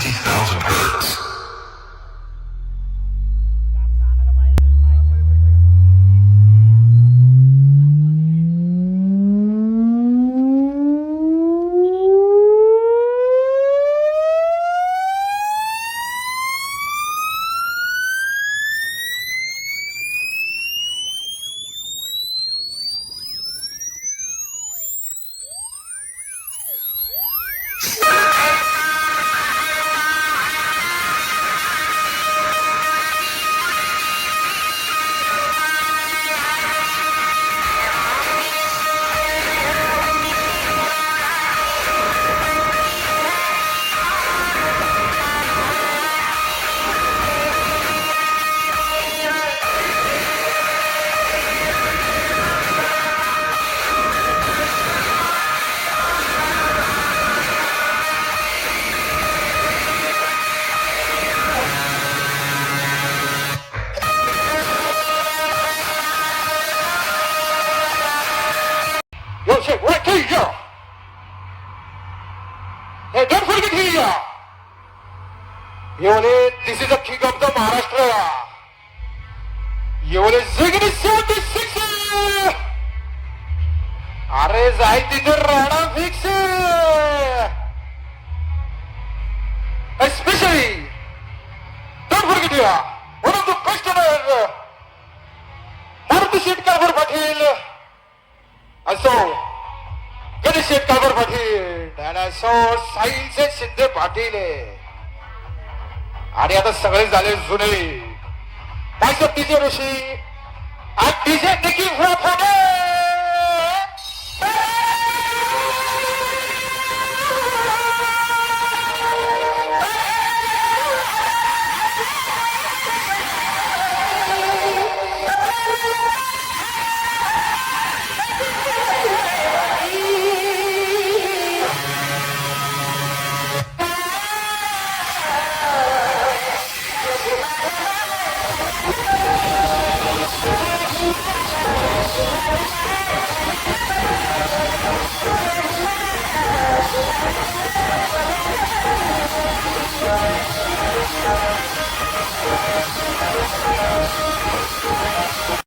20,000 hertz. Yo, shit, right here. Hey, don't forget here. This is the king of the Maharashtra. Ziggy 76. अरे जाय तिथे Rana fix. Especially, don't forget here. One of the best Maruti Shetkar Patil. असो गणेश काळभोर पाटील आणि असो साईचे शिंदे पाटील आणि आता सगळे झाले जुने डीजे ऋषी आणि डीजे देखील